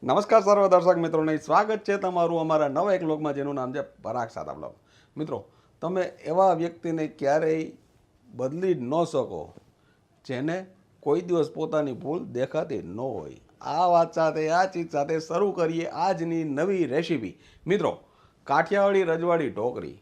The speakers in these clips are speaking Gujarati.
નમસ્કાર સર્વ દર્શક મિત્રોને સ્વાગત છે તમારું અમારા નવા એક વ્લોગમાં જેનું નામ છે પરાગ સાદા વ્લોગ. મિત્રો, તમે એવા વ્યક્તિને ક્યારેય બદલી ન શકો જેને કોઈ દિવસ પોતાની ભૂલ દેખાતી ન હોય. આ વાત સાથે આ ચીજ સાથે શરૂ કરીએ આજની નવી રેસીપી. મિત્રો, કાઠિયાવાડી રજવાડી ઢોકળી.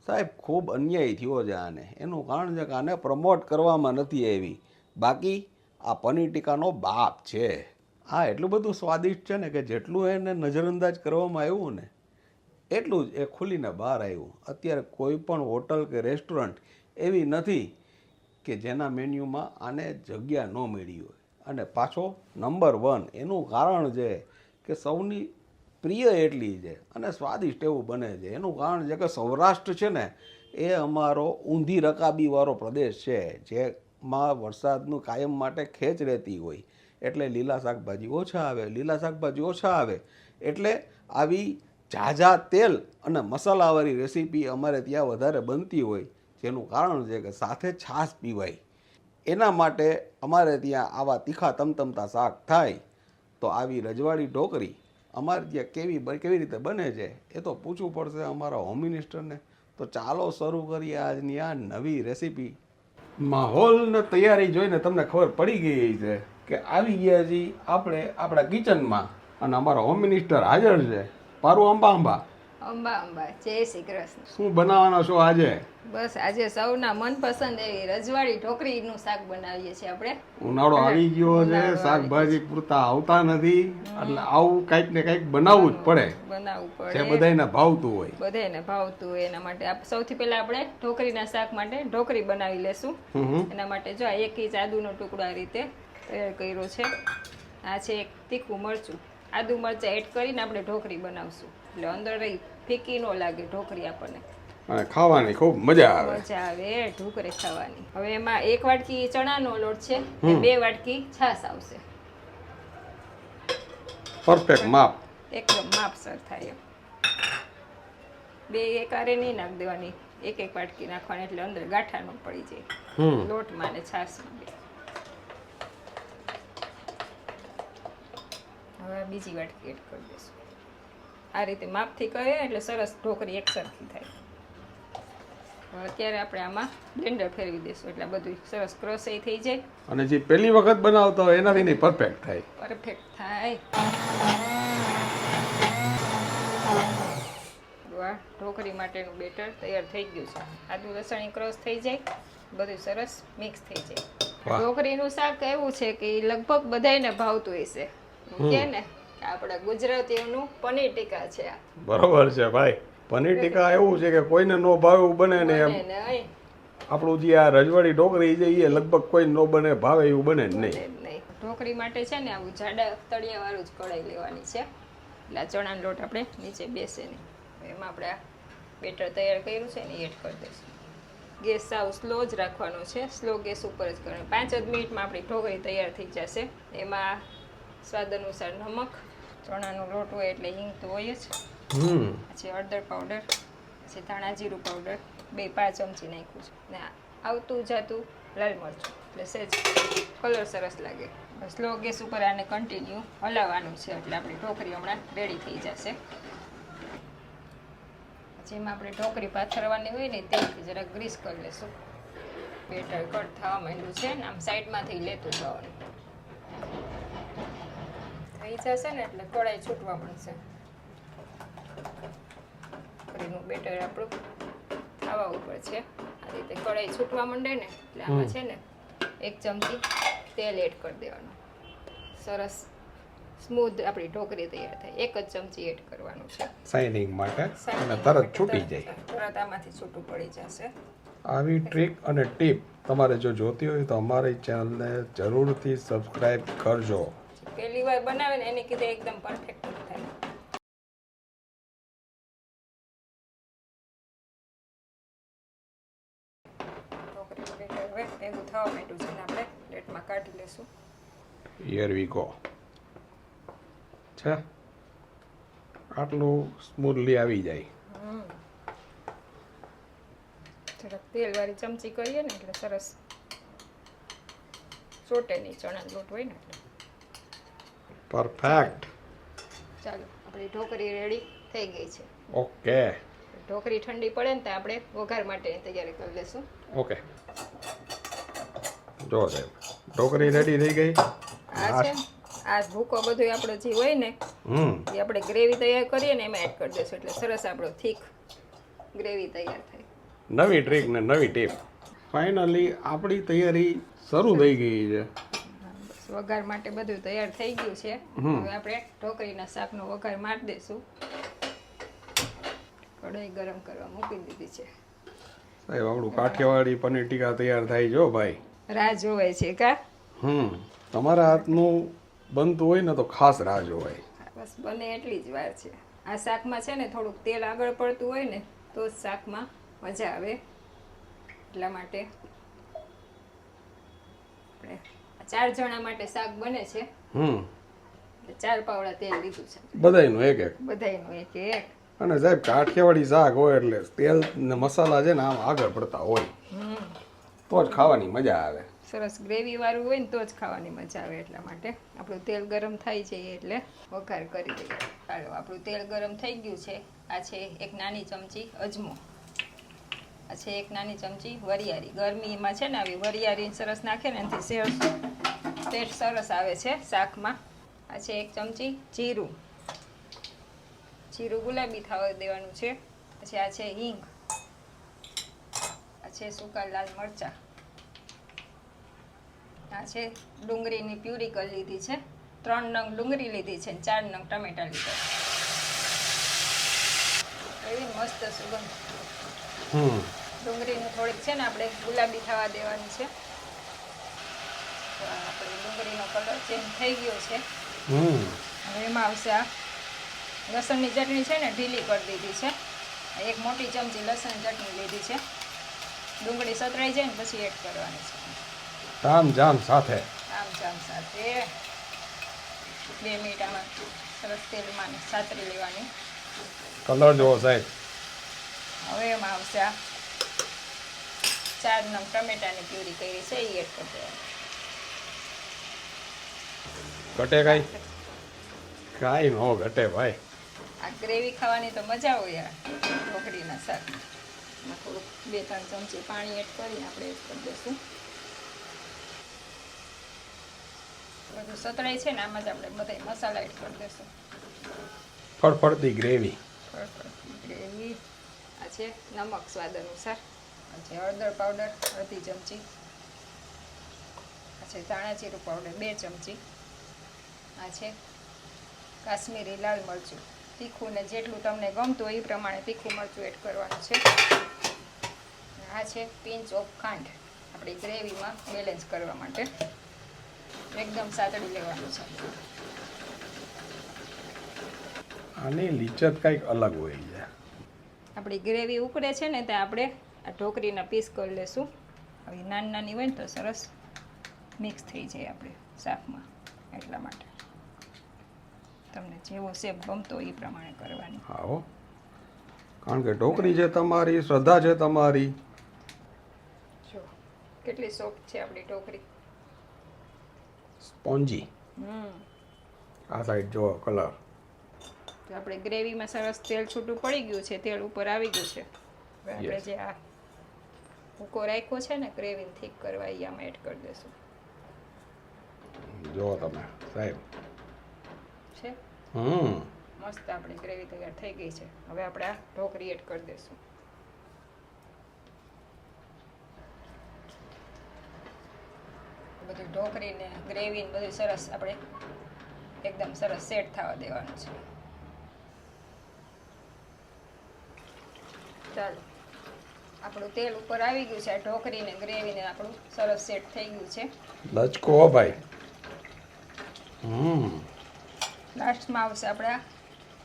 સાહેબ, ખૂબ અન્યાય થયો છે આને. એનું કારણ છે કે આને પ્રમોટ કરવામાં નથી આવી. બાકી આ પનીર ટીકાનો બાપ છે. આ એટલું બધું સ્વાદિષ્ટ છે ને કે જેટલું એને નજરઅંદાજ કરવામાં આવ્યું ને એટલું જ એ ખુલીને બહાર આવ્યું. અત્યારે કોઈ પણ હોટલ કે રેસ્ટોરન્ટ એવી નથી કે જેના મેન્યુમાં આને જગ્યા ન મળી હોય. અને પાછો નંબર 1 એનું કારણ છે કે સૌની પ્રિય એટલી છે અને સ્વાદિષ્ટ એવું બને છે. એનું કારણ છે કે સૌરાષ્ટ્ર છે ને એ અમારો ઊંધી રકાબીવાળો પ્રદેશ છે, જેમાં વરસાદનું કાયમ માટે ખેંચ રહેતી હોય. એટલે લીલા શાકભાજી ઓછા આવે એટલે આવી ઝાઝા તેલ અને મસાલાવાળી રેસીપી અમારે ત્યાં વધારે બનતી હોય. જેનું કારણ છે કે સાથે છાશ પીવાય. એના માટે અમારે ત્યાં આવા તીખા તમતમતા શાક થાય. તો આવી રજવાડી ઢોકળી અમારે ત્યાં કેવી રીતે બને છે એ તો પૂછવું પડશે અમારા હોમ મિનિસ્ટરને. તો ચાલો શરૂ કરીએ આજની આ નવી રેસીપી. માહોલ ને તૈયારી જોઈને તમને ખબર પડી ગઈ છે કે આવી ગયા છીએ આપણે આપણા કિચનમાં અને અમારા હોમ મિનિસ્ટર હાજર છે. પારું અંબા અંબા અંબા અંબા, જય શ્રી કૃષ્ણ. શું બનાવવાનો છો આજે? બસ આજે સૌના મનપસંદ એવી રજવાડી ઢોકળીનું શાક બનાવીએ છીએ આપણે. ઉનાળો આવી ગયો છે, શાકભાજી પૂરતા આવતા નથી, એટલે આવું કંઈક ને કંઈક બનાવવું જ પડે. જે બધાને ભાવતું હોય એના માટે સૌથી પહેલા આપણે ઢોકળીના શાક માટે ઢોકળી બનાવી લેશું. એના માટે જો 1 ઇંચ આદુનો ટુકડો આ રીતે તૈયાર કર્યો છે. આ છે એક તીખું મરચું. આદુ મરચાં એડ કરીને આપણે ઢોકળી બનાવશું એટલે અંદર રહી ફીકી ન લાગે ઢોકળી આપણને અને ખાવાની ખૂબ મજા આવે ઢોકળી ખાવાની. હવે એમાં 1 વાટકી ચણાનો લોટ છે, 2 વાટકી છાશ આવશે. પરફેક્ટ માપ, એકદમ માપસર થાય. બે એકારે નહીં નાખ દેવાની, 1 વાટકી નાખવાની એટલે અંદર ગાંઠા ન પડી જાય લોટમાં ને છાશમાં. હવે બીજી વાટકી એડ કરી દઈશું. આ રીતે માપથી કરીએ એટલે સરસ ઢોકળી એકસરખી થાય. અત્યારે આપણે આમાં બ્લેન્ડર ફેરવી દઈશું એટલે બધું સરસ ક્રશ થઈ જાય. અને જે પહેલી વખત બનાવતો હોય એનાથી નહીં પરફેક્ટ થાય. ઢોકળી માટેનું બેટર તૈયાર થઈ ગયું છે. આદુ લસણ ક્રશ થઈ જાય, બધું સરસ મિક્સ થઈ જાય. ઢોકળીનું શાક એવું છે કે લગભગ બધાને ભાવતું હશે કે ને, આપણા ગુજરાતીઓનું પનીર ટીકા છે આ. બરોબર છે ભાઈ. પનીર ટીકા એવું છે કે કોઈને નો ભાવે એવું બને ને એમ. આપણું જે આ રજવાડી ઢોકળી છે એ લગભગ કોઈ નો બને ભાવે એવું બને જ નહીં. ઢોકળી માટે છે ને આવું જાડા તળિયા વાળું જ કઢાઈ લેવાની છે. એટલે ચણાનો લોટ આપણે નીચે બેસે નહીં. એમાં આપણે બેટર તૈયાર કર્યું છે ને એડ કરી દઈશું. ગેસ સાવ સ્લો જ રાખવાનો છે, સ્લો ગેસ ઉપર જ કરવાનો. 5 જ મિનિટમાં આપણી ઢોકળી તૈયાર થઈ જશે. એમાં સ્વાદ અનુસાર નમક, ચણાનો લોટ હોય એટલે હિંગ તો હોય જ, પછી હળદર પાવડર, પછી ધાણા જીરું પાવડર 5 ચમચી નાખ્યું છે ને આવતું જાતું લાલ મરચું એટલે સહેજ કલર સરસ લાગે. સ્લો ગેસ ઉપર આને કન્ટિન્યુ હલાવવાનું છે એટલે આપણી ઢોકળી હમણાં રેડી થઈ જશે. પછી એમાં આપણે ઢોકળી પાથરવાની હોય ને તેલથી જરાક ગ્રીસ કરી લેશું. બેટર કટ થવા માંડ્યું છે ને આમ સાઈડમાંથી લેતું જવાનું. થઈ જશે ને એટલે કઢાઈ છૂટવા મળશે. ઢોકળીનું બેટર આપણું ખાવા ઉપર છે. આ રીતે કઢાઈ છૂટવા માંડે ને એટલે આમાં છે ને 1 ચમચી તેલ એડ કરી દેવાનું. સરસ સ્મૂથ આપણી ઢોકળી તૈયાર થાય. 1 જ ચમચી એડ કરવાનું છે શાઇનિંગ માટે અને તરત છૂટી જાય. તરત આમાંથી છૂટું પડી જશે. આવી ટ્રીક અને ટીપ તમારે જો જોતી હોય તો અમારી ચેનલને જરૂરથી સબસ્ક્રાઇબ કરજો. પહેલી વાર બનાવે ને એને કીધે એકદમ પરફેક્ટ થાય. ઢોકળીનું બેટર હવે ભેગું થવા માંડ્યું છે ને આપણે પ્લેટમાં કાઢી લેશું. Here we go. છે આટલું સ્મૂથલી આવી જાય. જરાક તેલવાળી ચમચી કરીએ ને એટલે સરસ ચોટે નહીં. ચણાનો લોટ હોય ને એટલે પરફેક્ટ. ચાલો આપણી ઢોકળી રેડી થઈ ગઈ છે. ઓકે ઢોકળી ઠંડી પડે ને તો આપણે વઘાર માટેની તૈયારી કરી લઈશું. ઓકે જો સાહેબ ઢોકળી રેડી થઈ ગઈ. આ છે આ ભૂકો બધું આપણો જે હોય ને એ આપણે ગ્રેવી તૈયાર કરીએ ને એમાં એડ કરી દઈશું એટલે સરસ આપણો થીક ગ્રેવી તૈયાર થાય. નવી ટ્રીક ને નવી ટીપ. ફાઇનલી આપણી તૈયારી શરૂ થઈ ગઈ છે. બસ વઘાર માટે બધું તૈયાર થઈ ગયું છે. હવે આપણે ઢોકળીના શાકનો વઘાર મારી દઈશું. કઢાઈ ગરમ કરવા મૂકી દીધી છે. સાહેબ આપણું કાઠિયાવાડી પનીર ટીકા તૈયાર થાય જો ભાઈ. રાહ જોવાય છે કા? તમારા હાથનું બનતું હોય ને તો ખાસ રાહ જોવાય. બસ બને એટલી જ વાર છે. આ શાકમાં છે ને થોડુંક તેલ આગળ પડતું હોય ને તો જ શાકમાં મજા આવે એટલા માટે આપણે 4 જણા માટે શાક બને છે. 4 પાવડા તેલ લીધું છે. બધાયનું એક એક. બધાયનું એક એક. અને સાહેબ કાઠિયાવાડી શાક હોય એટલે તેલ ને મસાલા છે ને આમ આગળ પડતા હોય તો જ ખાવાની મજા આવે. સરસ ગ્રેવી વાળું હોય ને તો જ ખાવાની મજા આવે એટલા માટે આપણું તેલ ગરમ થઈ જાય એટલે વઘાર કરી દઈએ. ચાલો આપણું તેલ ગરમ થઈ ગયું છે. આ છે 1 નાની ચમચી અજમો, આ છે 1 નાની ચમચી વરિયાળી. ગરમીમાં છે ને આવી વરિયાળી સરસ નાખે ને એનાથી ટેસ્ટ સરસ આવે છે શાકમાં. આ છે 1 ચમચી જીરું, જીરું ગુલાબી થવા દેવાનું છે. પછી આ છે હિંગ, આ છે સૂકા લાલ મરચાં, આ છે ડુંગળીની પ્યુરી કરી લીધી છે. 3 નંગ ડુંગળી લીધી છે અને 4 નંગ ટમેટા લીધા. એવી મસ્ત સુગંધ. ડુંગળીનું થોડીક છે ને આપણે ગુલાબી થવા દેવાની છે. તો આપણે ડુંગળીનો કલર ચેન્જ થઈ ગયો છે. હવે એમાં આવશે આ લસણની ચટણી છે ને ઢીલી કરી દીધી છે. 1 મોટી ચમચી લસણ ચટણી લીધી છે. ડુંગળી સતરાઈ જાય ને પછી એડ કરવાની છે. તામ જામ સાથે. આમ જામ સાથે 2 મિનિટ આમાં સરસ તેલમાં સાતરી લેવાની. કલર જોવો સાહેબ. હવે એમાં આવશે આ 4 નંગ ટમેટાની પ્યુરી કરી છે એ એડ કરી દેવાની. ઘટે કાંઈ? કાંઈ નો ઘટે ભાઈ. આ ગ્રેવી ખાવાની તો મજા હોય આ ઢોકળીના શાકમાં. થોડુંક 2-3 ચમચી પાણી એડ કરીને આપણે એડ કરી દઈશું. બધું સતળાઈ છે ને આમાં જ આપણે બધા મસાલા એડ કરી દઈશું. ફળફળતી ગ્રેવી. ગ્રેવી. આ છે નમક સ્વાદ અનુસાર. આ છે હળદર પાવડર અડધી ચમચી. આ છે ધાણા જીરું પાવડર 2 ચમચી. આ છે કાશ્મીરી લાલ મરચું. તીખું ને જેટલું તમને ગમતું હોય એ પ્રમાણે તીખું મરચું એડ કરવાનું છે. આ છે પિંચ ઓફ ખાંડ આપણી ગ્રેવીમાં બેલેન્સ કરવા માટે. એકદમ સાતડી લેવાનું છે. આની લિચત કંઈક અલગ હોય છે. આપણી ગ્રેવી ઉકળે છે ને ત્યાં આપણે આ ઢોકળીના પીસ કરી લઈશું. આવી નાની નાની હોય ને તો સરસ મિક્સ થઈ જાય આપણે શાકમાં એટલા માટે. તમને જેવો શેપ ગમતો હોય એ પ્રમાણે કરવાની. હા હો, કારણ કે ઢોકળી છે તમારી, શ્રદ્ધા છે તમારી. જો કેટલી સોફ્ટ છે આપણી ઢોકળી. સ્પોન્જી. આ સાઈડ જો કલર. તો આપણે ગ્રેવીમાં સરસ તેલ છૂટું પડી ગયું છે. તેલ ઉપર આવી ગયું છે. હવે આપણે જે આ ભૂકો રાખ્યો છે ને ગ્રેવીને થીક કરવા એ આમાં એડ કરી દઈશું. જો તમે સાહેબ છે મસ્ત આપણી ગ્રેવી તૈયાર થઈ ગઈ છે. હવે આપણે આ ઢોકળી એડ કરી દઈશું. બધું ઢોકળી ને ગ્રેવી ને બધું સરસ આપણે એકદમ સરસ સેટ થવા દેવાનું છે. ચાલો આપણું તેલ ઉપર આવી ગયું છે. આ ઢોકળી ને ગ્રેવી ને આપણું સરસ સેટ થઈ ગયું છે. લચકો હો ભાઈ. લાસ્ટમાં આવશે આપણે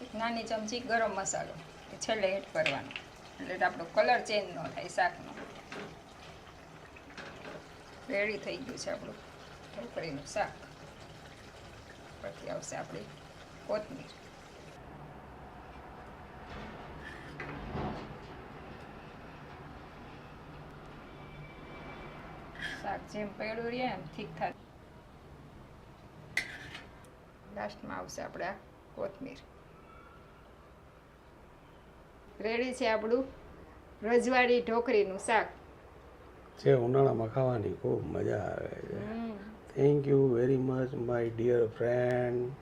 એક નાની ચમચી ગરમ મસાલો એ છેલ્લે એડ કરવાનો એટલે આપણો કલર ચેન્જ ન થાય શાકનો. રેડી થઈ ગયું છે આપણું ઢોકળીનું શાક. પછી આવશે આપણી કોથમીર. શાક જેમ પડ્યું રહે એમ ઠીક થાય. લાસ્ટમાં આવશે આપણે આ કોથમીર. રેડી છે આપણું રજવાડી ઢોકળીનું શાક. જે ઉનાળામાં ખાવાની ખૂબ મજા આવે છે. Thank you very much my dear friend.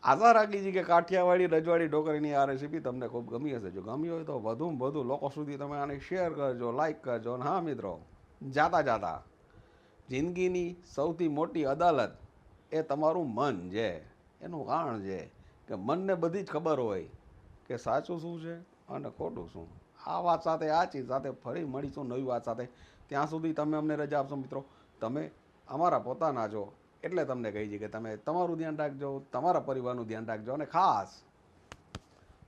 આશા રાખી છે કે કાઠિયાવાડી રજવાડી ઢોકળીની આ રેસીપી તમને ખૂબ ગમી હશે. જો ગમી હોય તો વધુમાં વધુ લોકો સુધી તમે આને શેર કરજો, લાઈક કરજો. અને હા મિત્રો, જાતા જાતા જિંદગીની સૌથી મોટી અદાલત એ તમારું મન છે. એનું કારણ છે કે મનને બધી જ ખબર હોય કે સાચું શું છે અને ખોટું શું. આ વાત સાથે આ ચીજ સાથે ફરી મળીશું નવી વાત સાથે. ત્યાં સુધી તમે અમને રજા આપશો મિત્રો. તમે અમારા પોતાના છો એટલે તમને કહી છે કે તમે તમારું ધ્યાન રાખજો, તમારા પરિવારનું ધ્યાન રાખજો અને ખાસ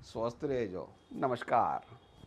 સ્વસ્થ રહેજો. નમસ્કાર.